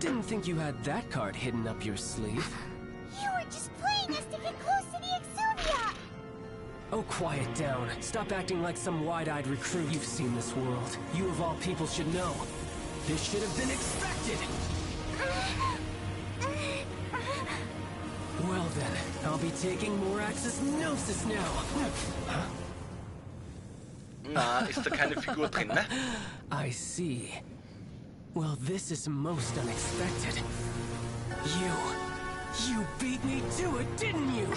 Didn't think you had that card hidden up your sleeve. You were just playing us to get close to the Exuvia! Oh, quiet down. Stop acting like some wide-eyed recruit. You've seen this world. You of all people should know. This should have been expected! Well then, I'll be taking more Axis Gnosis now. Huh? Na, ist da keine Figur drin, ne? I see. Well, this is most unexpected. You beat me to it, didn't you?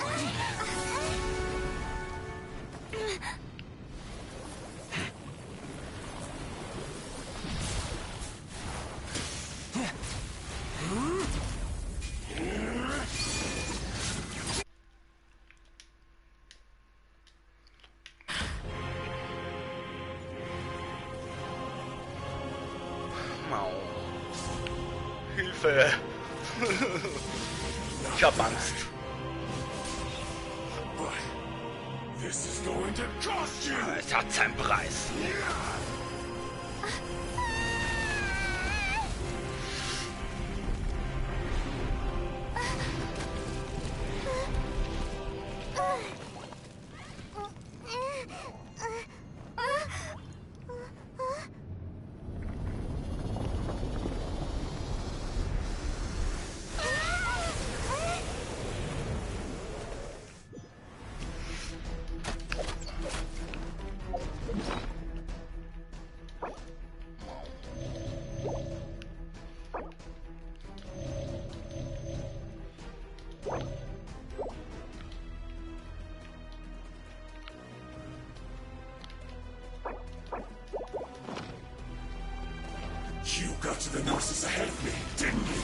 Hilfe! Ich hab Angst. Es hat seinen Preis. You got to the Gnosis ahead of me, didn't you?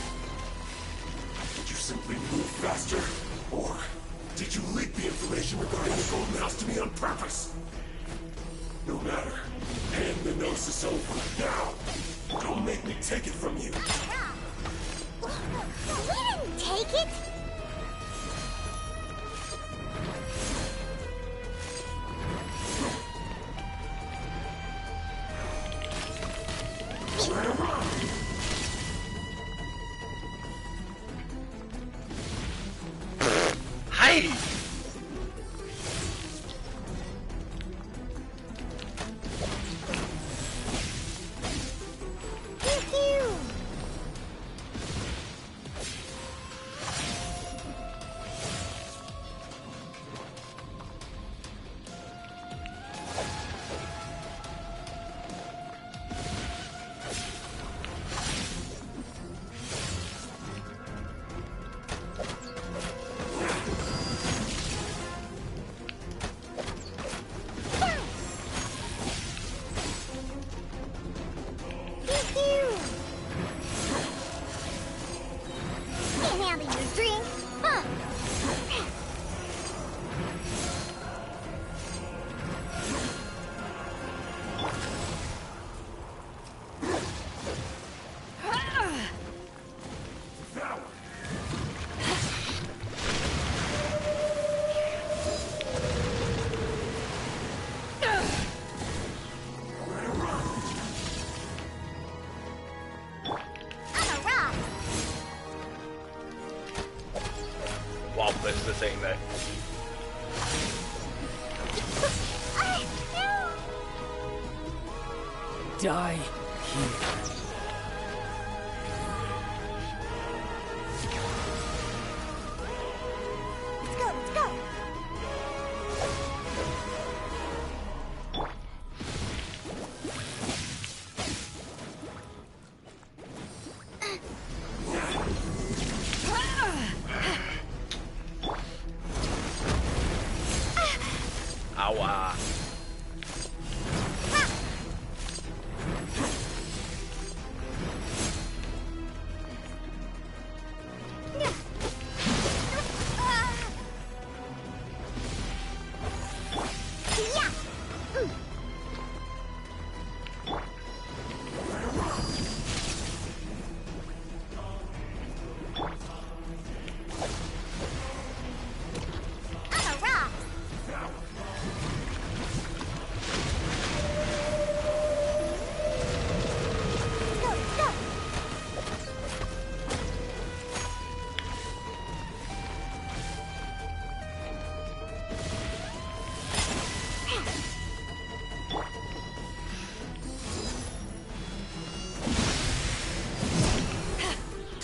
Did you simply move faster? Or did you leak the information regarding the Golden House to me on purpose? No matter. Hand the Gnosis over now. Don't make me take it from you. We didn't take it! Hi! Wow, this is the thing there. Die here. Let's go, let's go! Aua.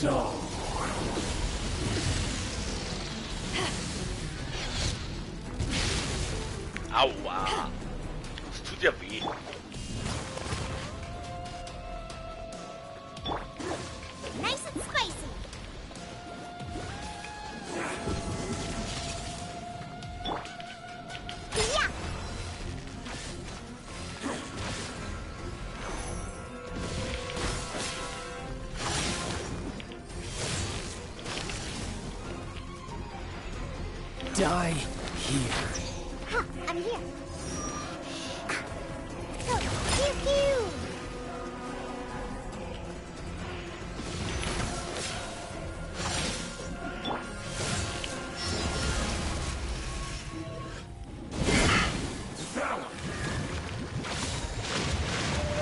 Dull. Aua. Das tut ja weh. Nice and spicy. Yeah. Die here. Huh, I'm here. Go, pew pew.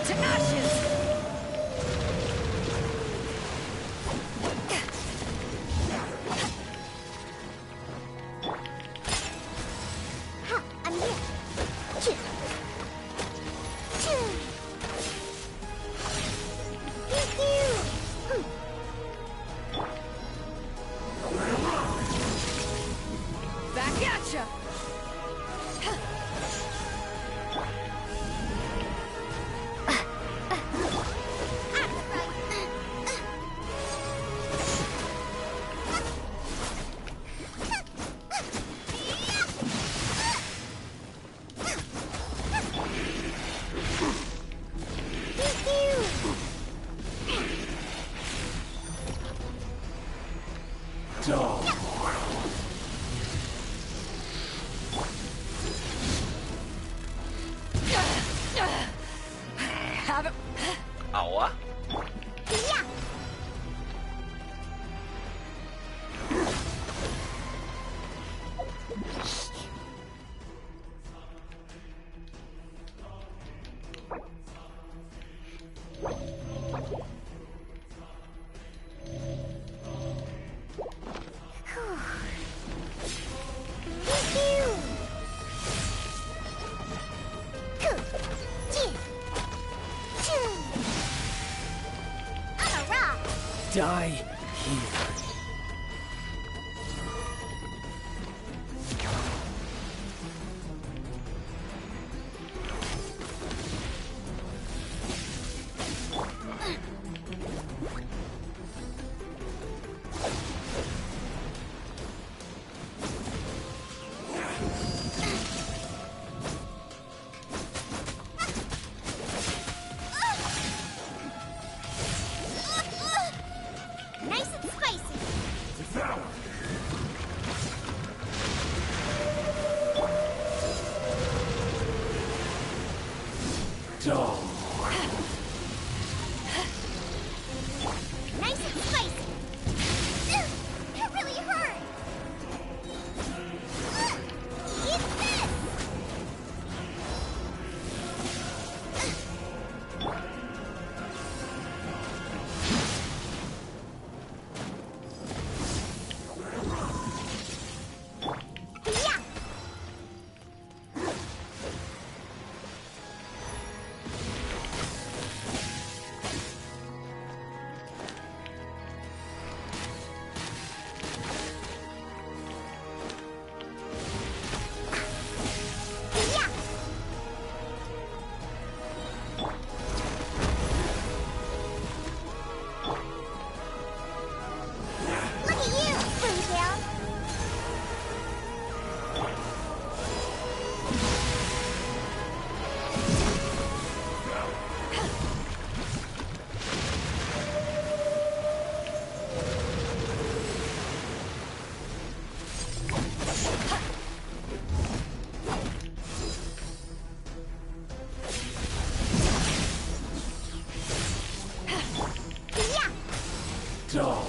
To ashes! Huh, I'm here. Choo. Choo. Pew pew. Back at ya! Dull. Have it. Aua. Yeah. Die here. Nice and spicy. Devour. Dull. Nice and spicy. Ugh, that really hurt. Ugh, eat this. Yeah. Yeah. Look at you, Boomtown. Yeah. Dull.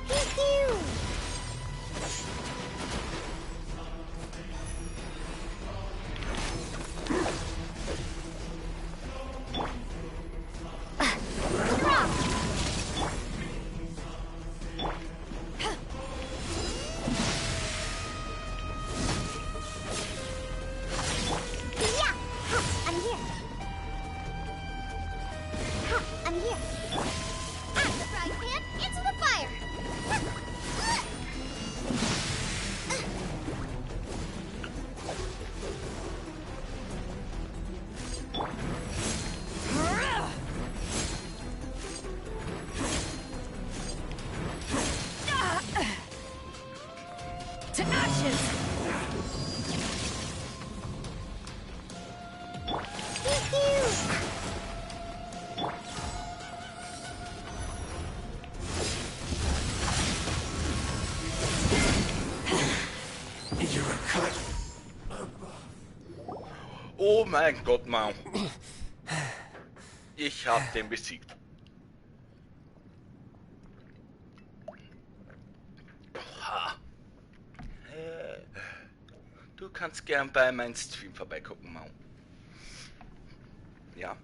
Pew pew. To ashes! You're cut. Oh mein Gott, Mann. Ich hab den besiegt. Oha. Du kannst gern bei meinem Stream vorbeigucken, Mann. Ja.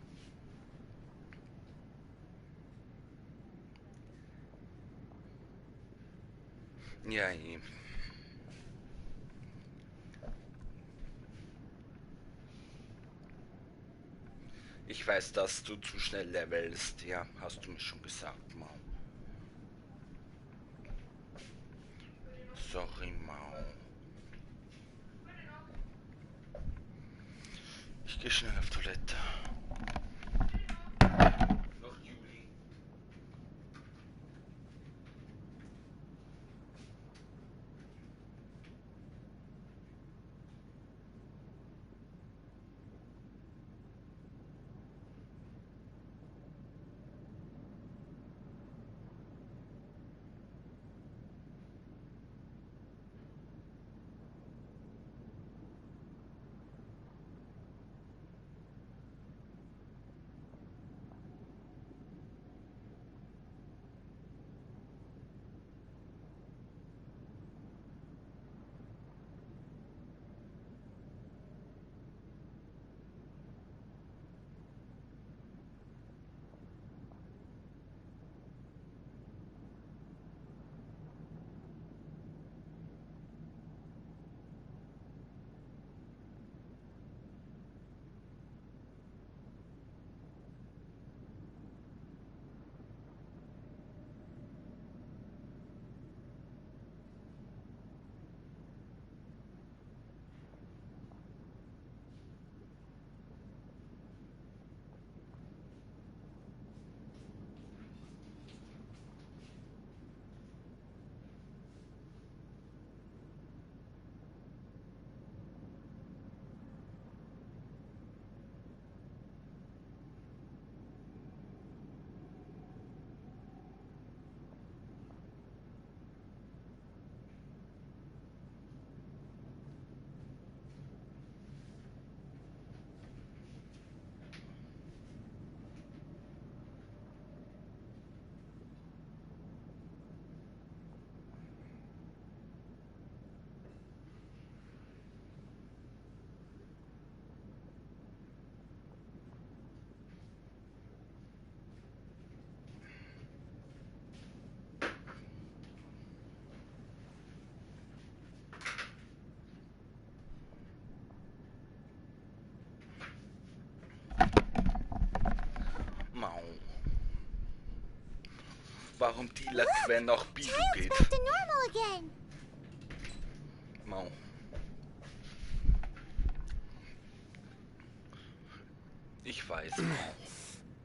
Ja, eh. Ich weiß, dass du zu schnell levelst. Ja, hast du mir schon gesagt, Mau. Sorry, Mau. Ich gehe schnell auf Toilette. Noch Juli. Mau. Warum die Lack nach Bidu geht? Back to normal again. Mau. Ich weiß,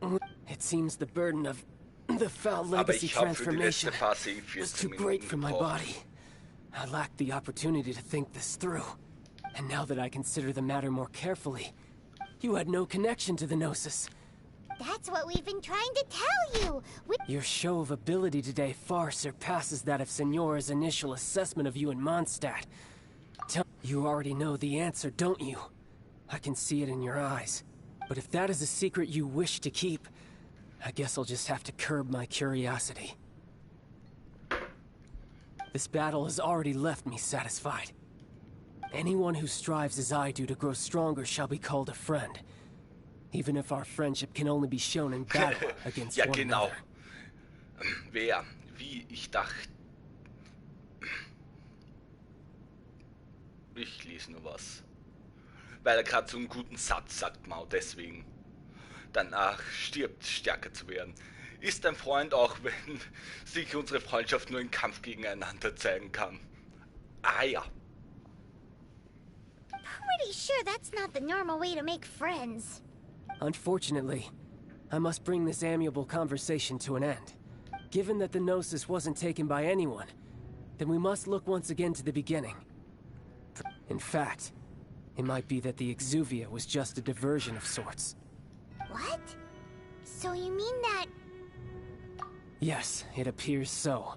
Mau. It seems the burden of the foul Aber legacy ich habe für die letzte transformation Phase in was 14 too great Minuten for my gebraucht. body. I lacked the opportunity to think this through. And now that I consider the matter more carefully, you had no connection to the Gnosis. That's what we've been trying to tell you. Your show of ability today far surpasses that of Senora's initial assessment of you in Mondstadt. You already know the answer, don't you? I can see it in your eyes. But if that is a secret you wish to keep, I guess I'll just have to curb my curiosity. This battle has already left me satisfied. Anyone who strives as I do to grow stronger shall be called a friend. Even if our friendship can only be shown in battle against Ja, one genau. another. Wer, wie ich dachte. Ich lese nur was. Weil er gerade so einen guten Satz sagt, Mau, deswegen. Danach stirbt, stärker zu werden. Ist ein Freund auch, wenn sich unsere Freundschaft nur im Kampf gegeneinander zeigen kann. Ah ja. Pretty sure that's not the normal way to make friends. Unfortunately, I must bring this amiable conversation to an end. Given that the Gnosis wasn't taken by anyone, then we must look once again to the beginning. In fact, it might be that the Exuvia was just a diversion of sorts. What? So you mean that... Yes, it appears so.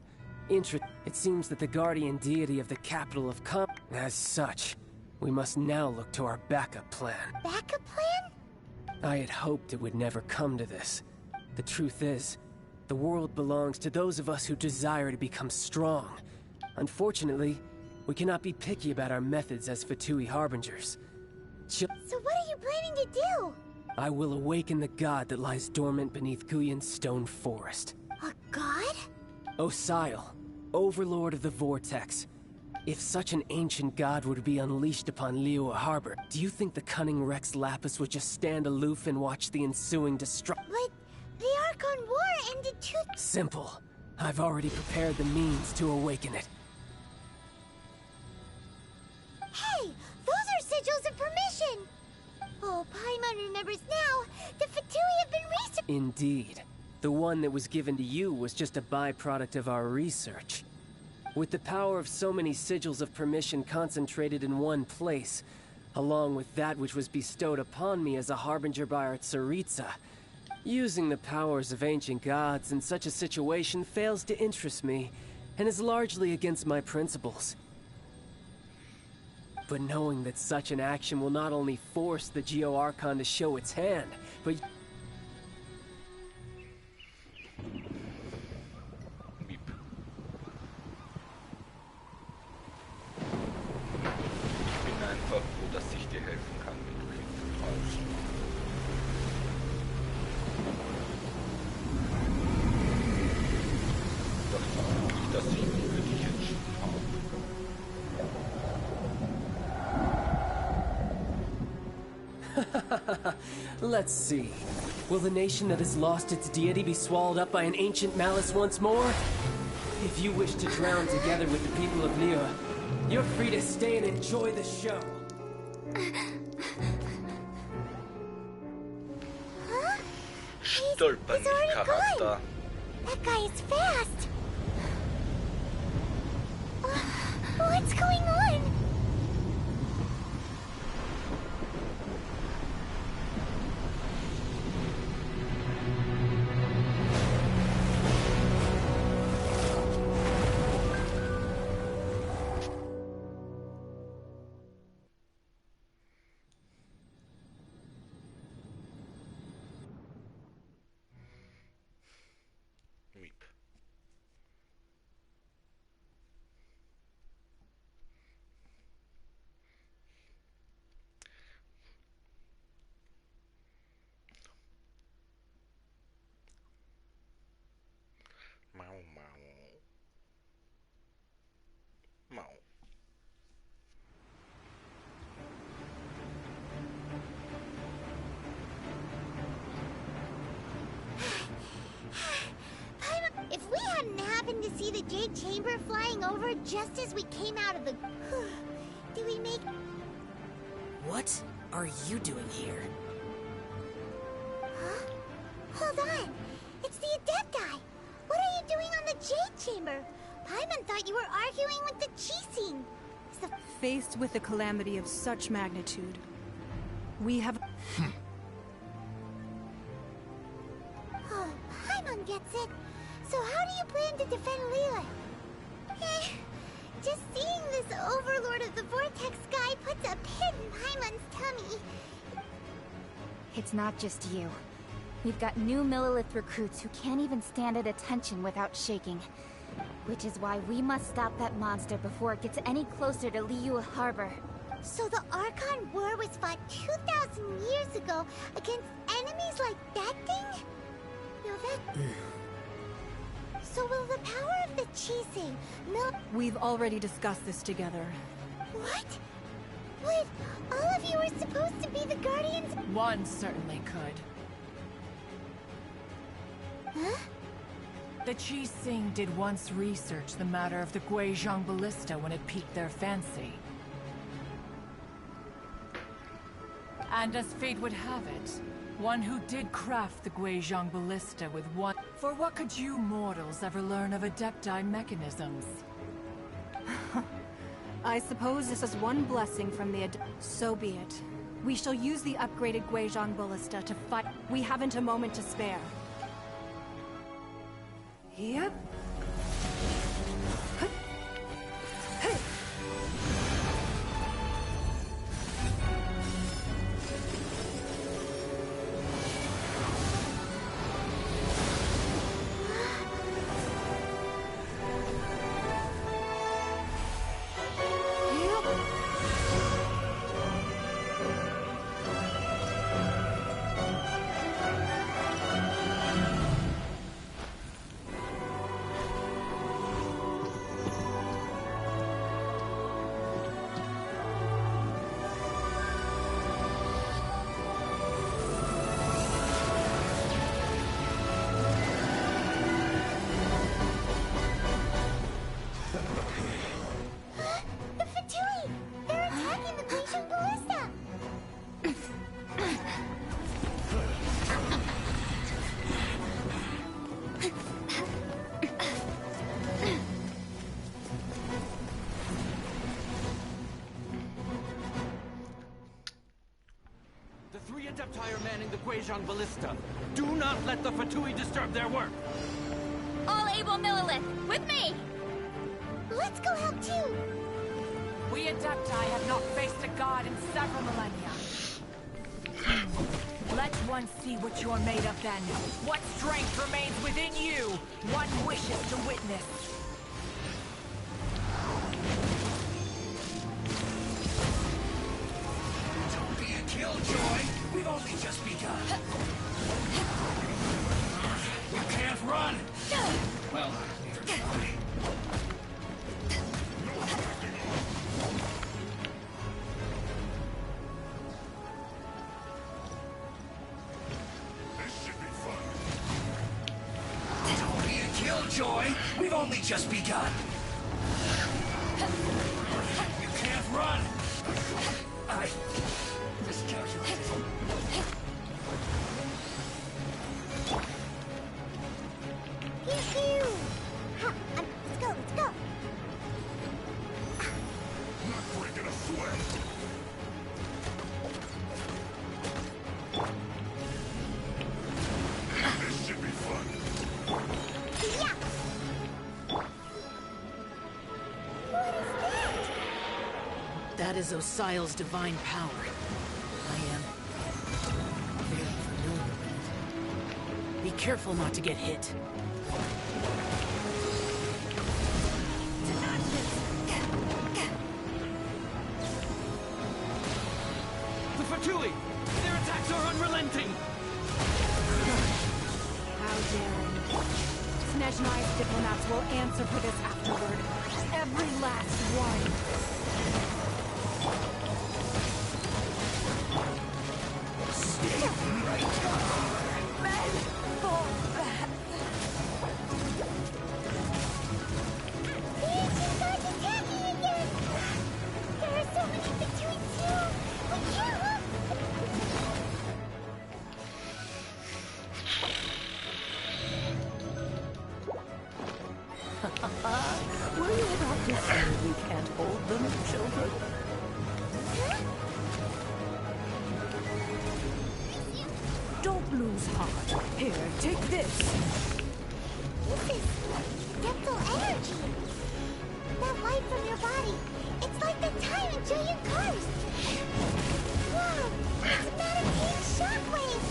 It seems that the guardian deity of the capital of As such, we must now look to our backup plan. Backup plan? I had hoped it would never come to this. The truth is, the world belongs to those of us who desire to become strong. Unfortunately, we cannot be picky about our methods as Fatui Harbingers. So what are you planning to do? I will awaken the god that lies dormant beneath Guyon's stone forest. A god? Osile, overlord of the Vortex. If such an ancient god were to be unleashed upon Liyue Harbor, do you think the cunning Rex Lapis would just stand aloof and watch the ensuing destruction? But the Archon War ended too... Simple. I've already prepared the means to awaken it. Hey! Those are sigils of permission! Oh, Paimon remembers now. The Fatui have been researched. Indeed. The one that was given to you was just a byproduct of our research. With the power of so many sigils of permission concentrated in one place, along with that which was bestowed upon me as a harbinger by our Tsaritsa, using the powers of ancient gods in such a situation fails to interest me, and is largely against my principles. But knowing that such an action will not only force the Geo Archon to show its hand, but... Ich bin einfach froh, dass ich dir helfen kann, wenn du Hilfe brauchst. Das war gut, dass ich mich für dich entschieden habe. Let's see. Will the nation that has lost its deity be swallowed up by an ancient malice once more? If you wish to drown together with the people of Liyue, you're free to stay and enjoy the show. Huh? Stolpern He's nicht already Charakter. gone. That guy is fast. What's going on? Weep. Mau, mau. Mau. If we hadn't happened to see the Jade Chamber flying over just as we came out of the... Did we make... What are you doing here? Huh? Hold on. It's the Adepti. What are you doing on the Jade Chamber? Paimon thought you were arguing with the Chising. Is the... Faced with a calamity of such magnitude, we have... Oh, Paimon gets it. So how do you plan to defend Liyue? Just seeing this Overlord of the Vortex guy puts a pit in Paimon's tummy. It's not just you. We've got new Millilith recruits who can't even stand at attention without shaking. Which is why we must stop that monster before it gets any closer to Liyue Harbor. So the Archon War was fought 2,000 years ago against enemies like that thing? No, that... So will the power of the Chising melt... We've already discussed this together. What? Wait, all of you are supposed to be the Guardians... One certainly could. Huh? The Chising did once research the matter of the Guizhong Ballista when it piqued their fancy. And as fate would have it, one who did craft the Guizhong Ballista with one... For what could you mortals ever learn of Adepti mechanisms? I suppose this is one blessing from the So be it. We shall use the upgraded Guizhong ballista to fight. We haven't a moment to spare. Yep. Manning the Guizhong ballista. Do not let the Fatui disturb their work. All able Millilith, with me! Let's go help too! We Adepti have not faced a god in several millennia. Let one see what you're made of then. What strength remains within you, one wishes to witness. Don't be a killjoy! We've only just begun. You can't run! Well, neither can I. This should be fun. Don't be a killjoy! We've only just begun. You can't run! I miscalculated. Pew-pew! Huh, let's go, let's go! Not breaking a sweat. This should be fun. Yeah! What is that? That is Osial's divine power. I am very familiar with it. Be careful not to get hit. The Fatui! Their attacks are unrelenting! How daring. Snezhnai's diplomats will answer for this afterward. Every last one. She's attacking again! There are so many between two! We can't... Were you about to say we can't hold them, children? Don't lose heart. Here, take this. This is dental energy. That light from your body, it's like the time in Julian Karst. Whoa, it's Madame shockwave.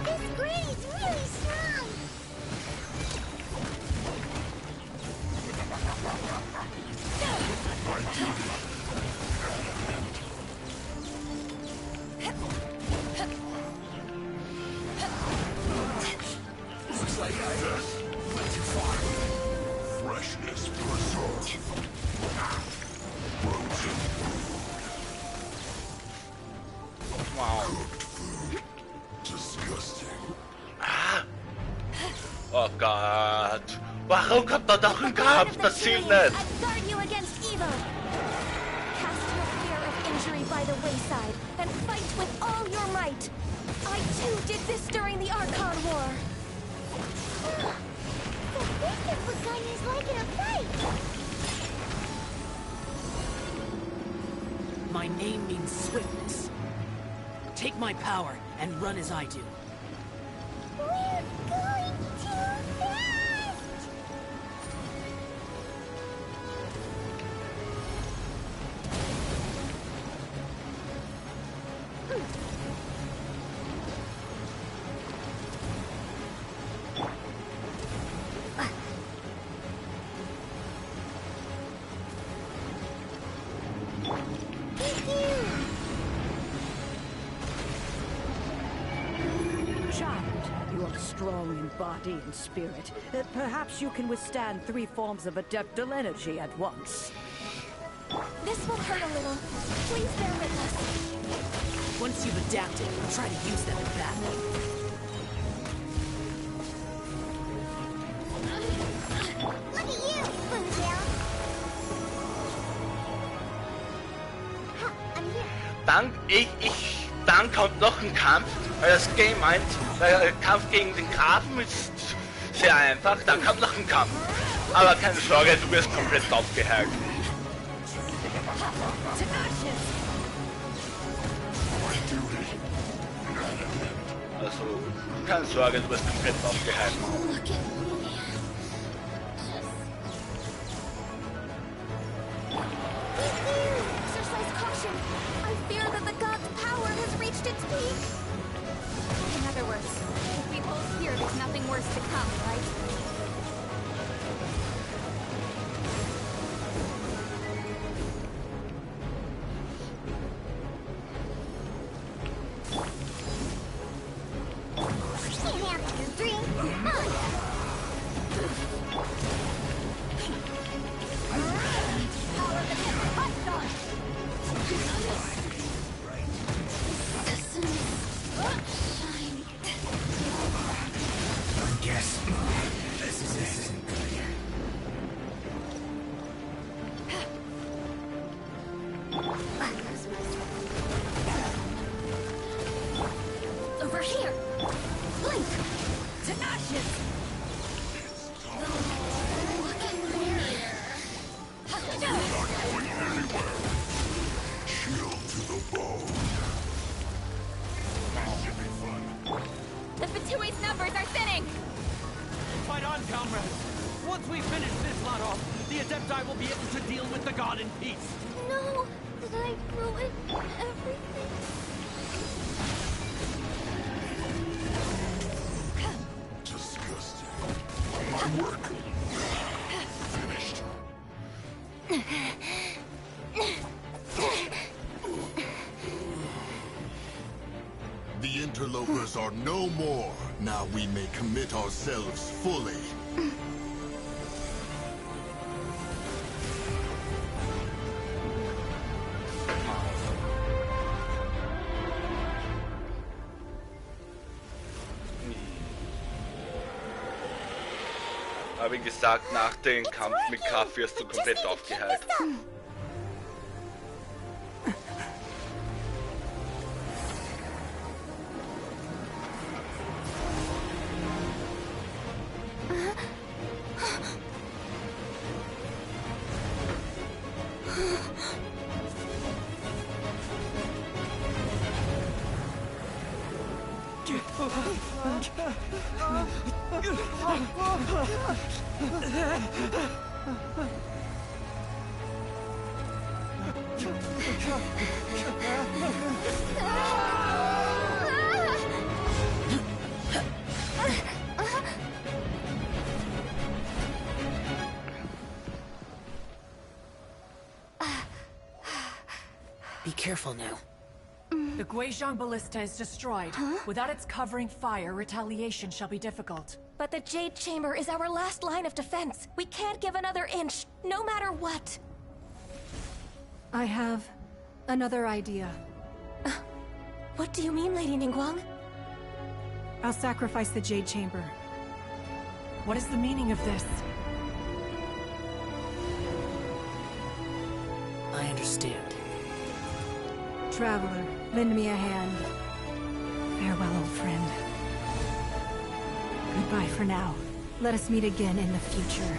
This grade's really strong. Looks like I went too far. Freshness preserved. Frozen Wow. food. Disgusting. Oh Gott. Warum kommt er doch in Kampf? Das zählt nicht. I guard you against evil. Cast your fear of injury by the wayside and fight with all your might. I too did this during the Archon War. The Victor Begun is like in a fight. My name means swiftness. Take my power and run as I do. We're going too fast! Child, you are strong in body and spirit. Perhaps you can withstand 3 forms of adeptal energy at once. This will hurt a little. Please bear with us. Once you've adapted, try to use them in battle. Look at you, Boozle! Ha, I'm here. Dann kommt noch ein Kampf, weil das Game meint, der Kampf gegen den Grafen ist sehr einfach, dann kommt noch ein Kampf. Aber keine Sorge, du wirst komplett aufgehakt. Also, keine Sorge, du wirst komplett aufgehakt. Exercise caution. I fear that the god's power has reached its peak. In other words, if we hold here, there's nothing worse to come, right? Can't have your drink. Over here! Blink! Tenacious! The Fatui's numbers are thinning! Fight on, comrades! Once we finish this lot off, the Adepti will be able to deal with the god in peace. No! Did I ruin everything? Disgusting. My work. Finished. The interlopers are no more. Now we may commit ourselves fully. Aber wie gesagt, nach dem Kampf mit Kraft wirst du komplett aufgeheilt. Be careful now. The Guizhong Ballista is destroyed. Without its covering fire, retaliation shall be difficult. But the Jade Chamber is our last line of defense. We can't give another inch, no matter what. I have another idea. What do you mean, Lady Ningguang? I'll sacrifice the Jade Chamber. What is the meaning of this? I understand. Traveler, lend me a hand. Farewell, old friend. Goodbye for now. Let us meet again in the future.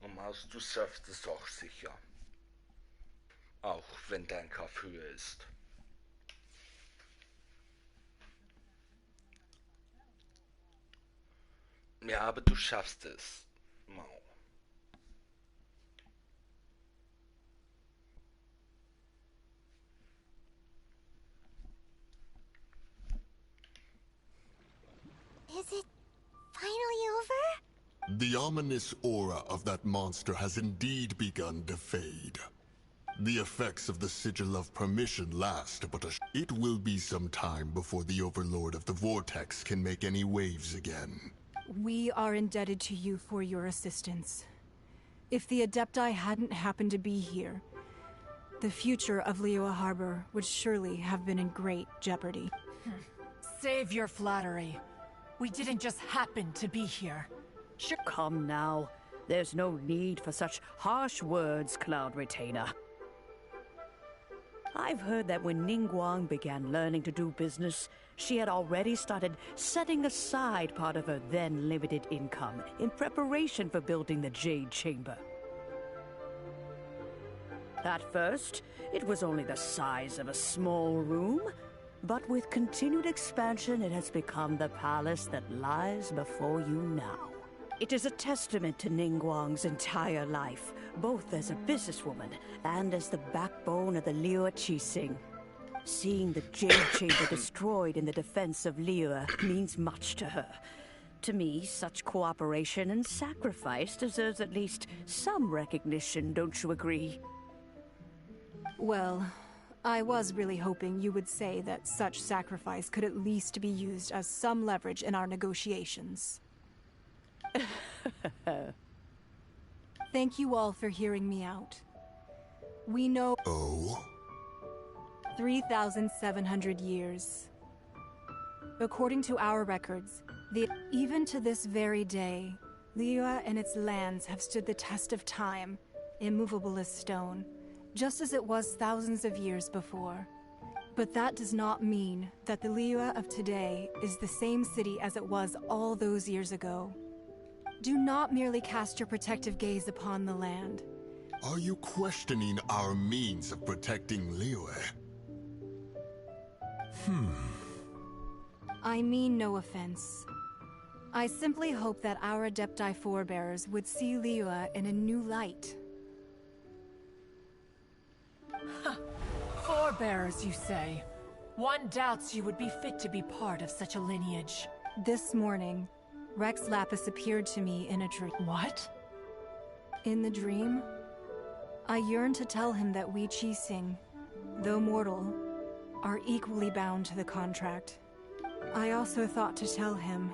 Und Maus, du surfst es auch sicher. Auch wenn dein Kampf höher ist. Ja, aber du schaffst es, Mau. Is it finally over? The ominous aura of that monster has indeed begun to fade. The effects of the Sigil of Permission last but it will be some time before the Overlord of the Vortex can make any waves again. We are indebted to you for your assistance. If the Adepti hadn't happened to be here, the future of Liyue Harbor would surely have been in great jeopardy. Save your flattery. We didn't just happen to be here. Come now. There's no need for such harsh words, Cloud Retainer. I've heard that when Ningguang began learning to do business, she had already started setting aside part of her then limited income in preparation for building the Jade Chamber. At first, it was only the size of a small room, but with continued expansion it has become the palace that lies before you now. It is a testament to Ningguang's entire life, both as a businesswoman and as the backbone of the Liyue Qixing. Seeing the Jade Chamber destroyed in the defense of Liyue means much to her. To me, such cooperation and sacrifice deserves at least some recognition, don't you agree? Well, I was really hoping you would say that such sacrifice could at least be used as some leverage in our negotiations. Thank you all for hearing me out. We know... Oh? 3,700 years. According to our records, even to this very day, Liyue and its lands have stood the test of time, immovable as stone, just as it was thousands of years before. But that does not mean that the Liyue of today is the same city as it was all those years ago. Do not merely cast your protective gaze upon the land. Are you questioning our means of protecting Liyue? I mean no offense. I simply hope that our Adepti forebears would see Liyue in a new light. Forebears, you say? One doubts you would be fit to be part of such a lineage. This morning, Rex Lapis appeared to me in a dream. What? In the dream, I yearned to tell him that we Qixing, though mortal, are equally bound to the contract. I also thought to tell him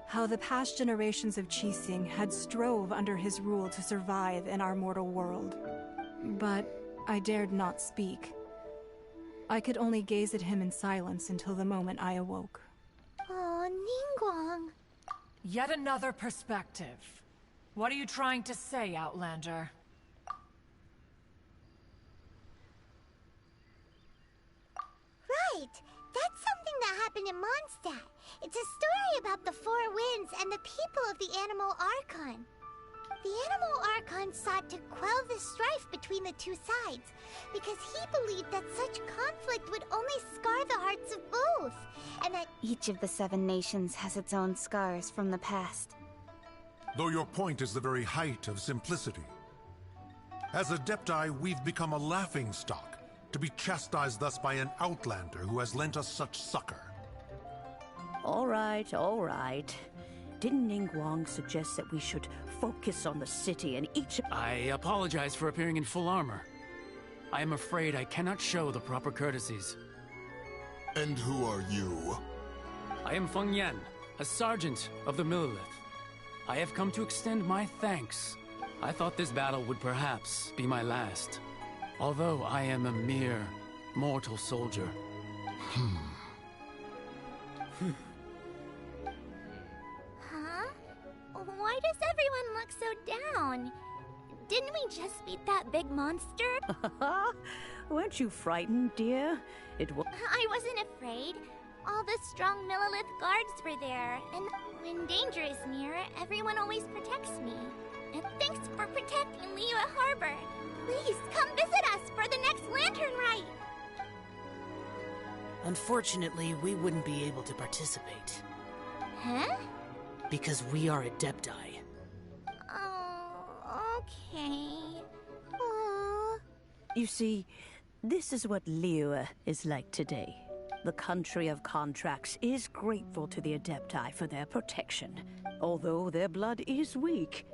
how the past generations of Qixing had strove under his rule to survive in our mortal world. But I dared not speak. I could only gaze at him in silence until the moment I awoke. Oh, Ningguang. Yet another perspective. What are you trying to say, Outlander? Right! That's something that happened in Mondstadt. It's a story about the Four Winds and the people of the Animal Archon. The Animal Archon sought to quell the strife between the two sides, because he believed that such conflict would only scar the hearts of both, and that Each of the 7 nations has its own scars from the past. Though your point is the very height of simplicity. As Adepti, we've become a laughingstock, to be chastised thus by an outlander who has lent us such succor. All right, all right. Didn't Ningguang suggest that we should focus on the city and each... I apologize for appearing in full armor. I am afraid I cannot show the proper courtesies. And who are you? I am Feng Yan, a sergeant of the Millelith. I have come to extend my thanks. I thought this battle would perhaps be my last, although I am a mere mortal soldier. Huh? Why does everyone look so down? Didn't we just beat that big monster? Weren't you frightened, dear? It was... I wasn't afraid. All the strong Millelith guards were there, and when danger is near, everyone always protects me. And thanks for protecting Liyue Harbor. Please come visit us for the next lantern rite. Unfortunately, we wouldn't be able to participate. Huh? Because we are Adepti. Oh, okay. Aww. You see, this is what Liyue is like today. The country of contracts is grateful to the Adepti for their protection. Although their blood is weak,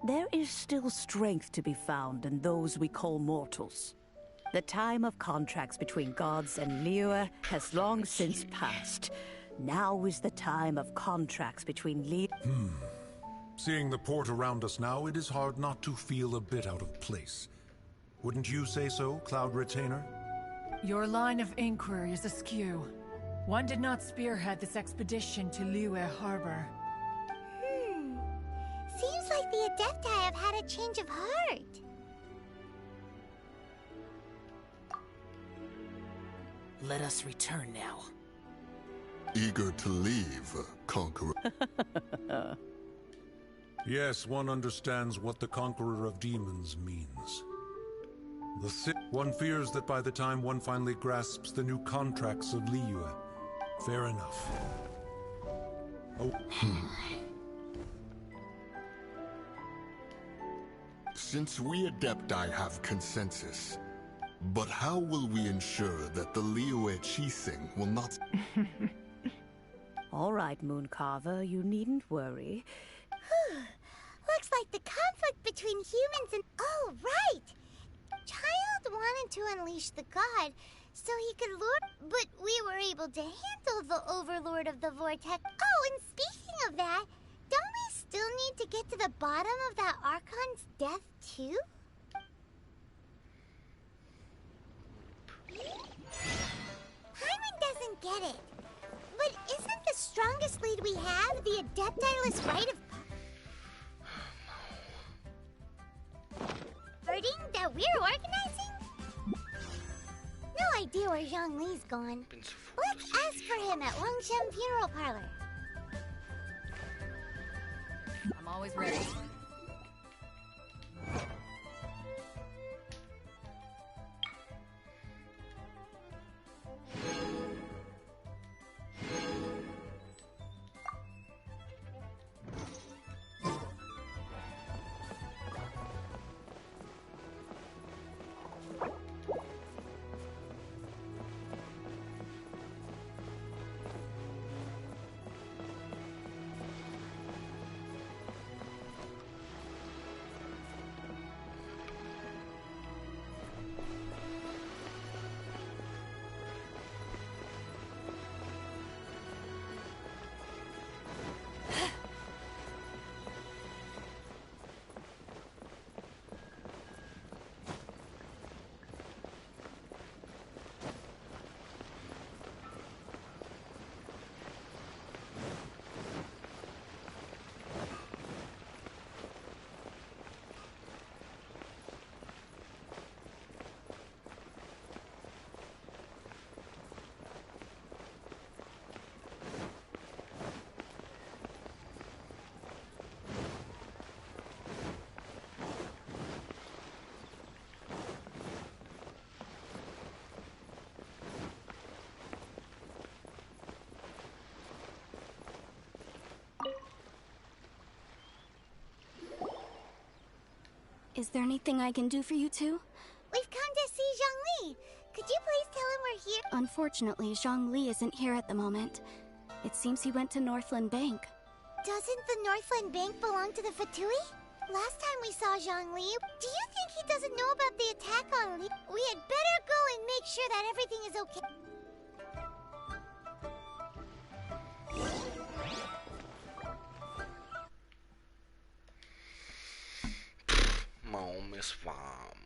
there is still strength to be found in those we call mortals. The time of contracts between gods and Liyue has long since passed. Now is the time of contracts between Liyue... Seeing the port around us now, it is hard not to feel a bit out of place. Wouldn't you say so, Cloud Retainer? Your line of inquiry is askew. One did not spearhead this expedition to Liyue Harbor. Seems like the Adepti have had a change of heart. Let us return now. Eager to leave, Conqueror. Yes, one understands what the Conqueror of Demons means. One fears that by the time one finally grasps the new contracts of Liyue. Fair enough. Oh. Since we Adepti have consensus, but how will we ensure that the Liyue Qixing will not... All right, Mooncarver, you needn't worry. Looks like the conflict between humans and... Oh, right! Child wanted to unleash the god so he could lure... But we were able to handle the Overlord of the Vortex. Oh, and speaking of that, don't we still need to get to the bottom of that Archon's death, too? Hyman doesn't get it. But isn't the strongest lead we have the Adepti-less right of... Birding that we're organizing? No idea where Zhongli's gone. Let's ask for him at Longshan Funeral Parlor. I'm always ready. Is there anything I can do for you two? We've come to see Zhongli. Could you please tell him we're here? Unfortunately, Zhongli isn't here at the moment. It seems he went to Northland Bank. Doesn't the Northland Bank belong to the Fatui? Last time we saw Zhongli, do you think he doesn't know about the attack on Li? We had better go and make sure that everything is okay. Mom ist warm.